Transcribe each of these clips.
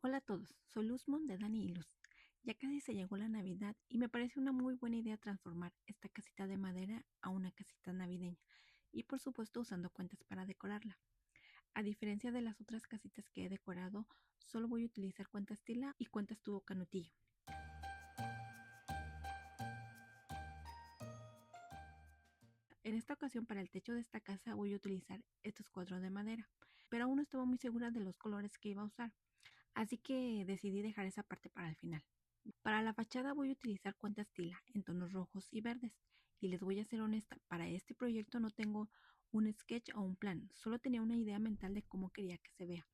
Hola a todos, soy Luzmon de Dani y Luz. Ya casi se llegó la Navidad y me parece una muy buena idea transformar esta casita de madera a una casita navideña y por supuesto usando cuentas para decorarla. A diferencia de las otras casitas que he decorado, solo voy a utilizar cuentas tila y cuentas tubo canutillo. En esta ocasión para el techo de esta casa voy a utilizar estos cuadros de madera, pero aún no estaba muy segura de los colores que iba a usar, así que decidí dejar esa parte para el final. Para la fachada voy a utilizar cuentas tila en tonos rojos y verdes. Y les voy a ser honesta, para este proyecto no tengo un sketch o un plan, solo tenía una idea mental de cómo quería que se vea.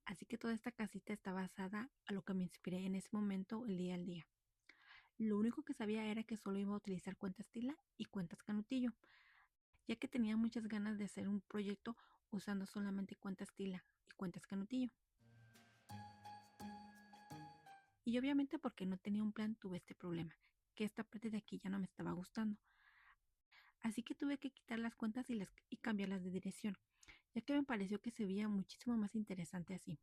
Así que toda esta casita está basada a lo que me inspiré en ese momento, el día al día. Lo único que sabía era que solo iba a utilizar cuentas tila y cuentas canutillo, ya que tenía muchas ganas de hacer un proyecto usando solamente cuentas tila y cuentas canutillo. Y obviamente porque no tenía un plan tuve este problema, que esta parte de aquí ya no me estaba gustando. Así que tuve que quitar las cuentas y cambiarlas de dirección, ya que me pareció que se veía muchísimo más interesante así.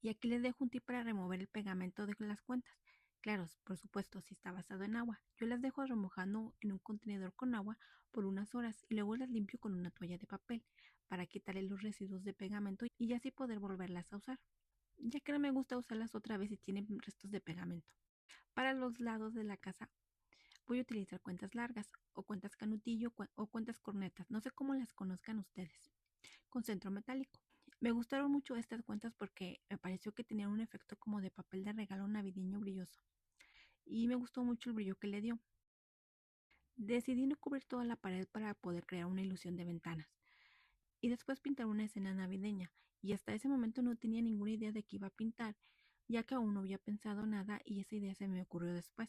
Y aquí les dejo un tip para remover el pegamento de las cuentas. Claro, por supuesto, si está basado en agua. Yo las dejo remojando en un contenedor con agua por unas horas y luego las limpio con una toalla de papel para quitarle los residuos de pegamento y así poder volverlas a usar, ya que no me gusta usarlas otra vez si tienen restos de pegamento. Para los lados de la casa voy a utilizar cuentas largas o cuentas canutillo o cuentas cornetas, no sé cómo las conozcan ustedes, con centro metálico. Me gustaron mucho estas cuentas porque me pareció que tenían un efecto como de papel de regalo navideño brilloso y me gustó mucho el brillo que le dio. Decidí no cubrir toda la pared para poder crear una ilusión de ventanas y después pintar una escena navideña, y hasta ese momento no tenía ninguna idea de qué iba a pintar, ya que aún no había pensado nada y esa idea se me ocurrió después.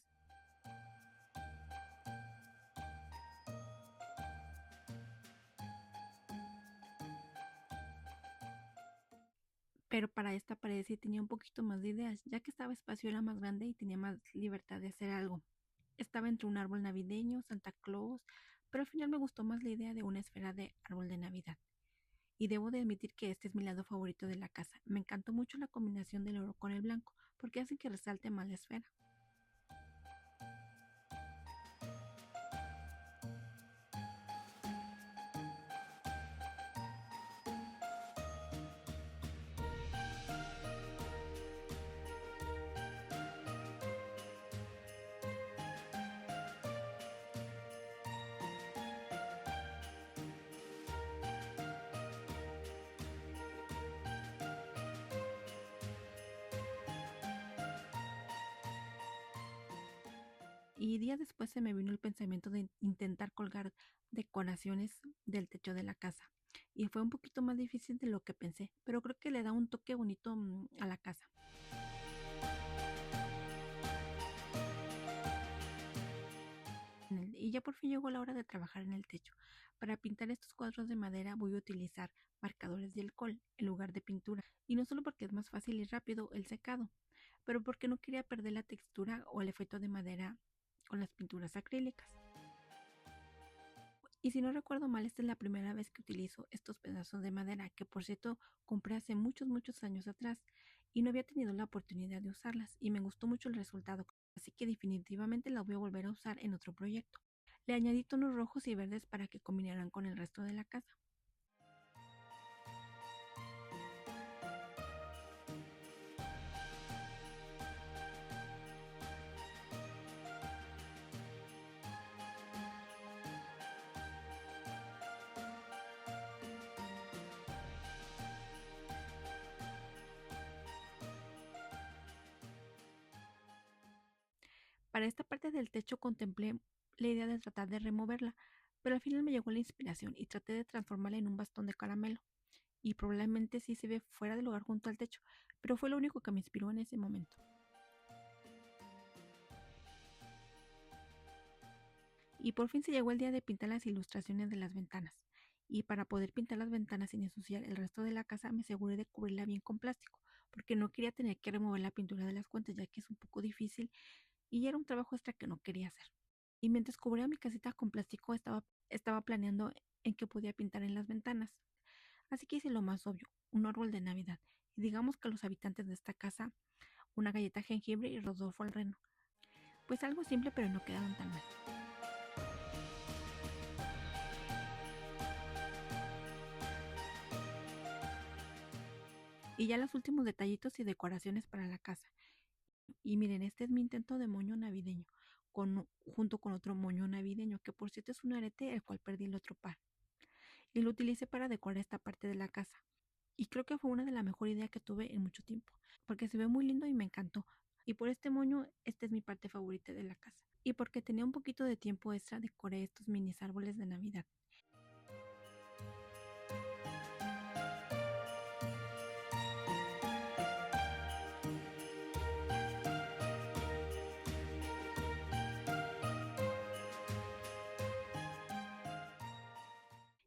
Pero para esta pared sí tenía un poquito más de ideas, ya que estaba espacio era más grande y tenía más libertad de hacer algo. Estaba entre un árbol navideño, Santa Claus, pero al final me gustó más la idea de una esfera de árbol de Navidad. Y debo de admitir que este es mi lado favorito de la casa. Me encantó mucho la combinación del oro con el blanco, porque hacen que resalte más la esfera. Y días después se me vino el pensamiento de intentar colgar decoraciones del techo de la casa. Y fue un poquito más difícil de lo que pensé, pero creo que le da un toque bonito a la casa. Y ya por fin llegó la hora de trabajar en el techo. Para pintar estos cuadros de madera voy a utilizar marcadores de alcohol en lugar de pintura. Y no solo porque es más fácil y rápido el secado, pero porque no quería perder la textura o el efecto de madera con las pinturas acrílicas. Y si no recuerdo mal, esta es la primera vez que utilizo estos pedazos de madera, que por cierto compré hace muchos años atrás y no había tenido la oportunidad de usarlas y me gustó mucho el resultado, así que definitivamente las voy a volver a usar en otro proyecto. Le añadí tonos rojos y verdes para que combinaran con el resto de la casa. Para esta parte del techo contemplé la idea de tratar de removerla, pero al final me llegó la inspiración y traté de transformarla en un bastón de caramelo. Y probablemente sí se ve fuera del lugar junto al techo, pero fue lo único que me inspiró en ese momento. Y por fin se llegó el día de pintar las ilustraciones de las ventanas. Y para poder pintar las ventanas sin ensuciar el resto de la casa me aseguré de cubrirla bien con plástico, porque no quería tener que remover la pintura de las cuentas, ya que es un poco difícil y era un trabajo extra que no quería hacer. Y mientras cubría mi casita con plástico estaba planeando en qué podía pintar en las ventanas. Así que hice lo más obvio, un árbol de Navidad. Y digamos que los habitantes de esta casa, una galleta jengibre y Rodolfo el reno. Pues algo simple, pero no quedaron tan mal. Y ya los últimos detallitos y decoraciones para la casa. Y miren, este es mi intento de moño navideño, junto con otro moño navideño, que por cierto es un arete el cual perdí el otro par. Y lo utilicé para decorar esta parte de la casa. Y creo que fue una de las mejores ideas que tuve en mucho tiempo, porque se ve muy lindo y me encantó. Y por este moño, esta es mi parte favorita de la casa. Y porque tenía un poquito de tiempo extra, decoré estos mini árboles de Navidad.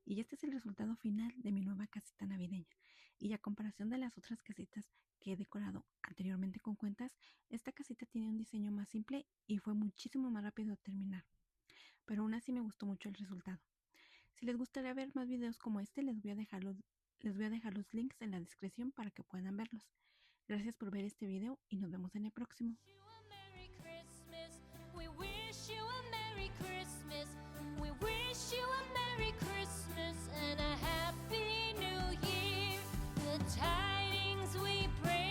Y este es el resultado final de mi nueva casita navideña. Y a comparación de las otras casitas que he decorado anteriormente con cuentas, esta casita tiene un diseño más simple y fue muchísimo más rápido de terminar. Pero aún así me gustó mucho el resultado. Si les gustaría ver más videos como este, les voy a dejar los links en la descripción para que puedan verlos. Gracias por ver este video y nos vemos en el próximo. Tidings we bring.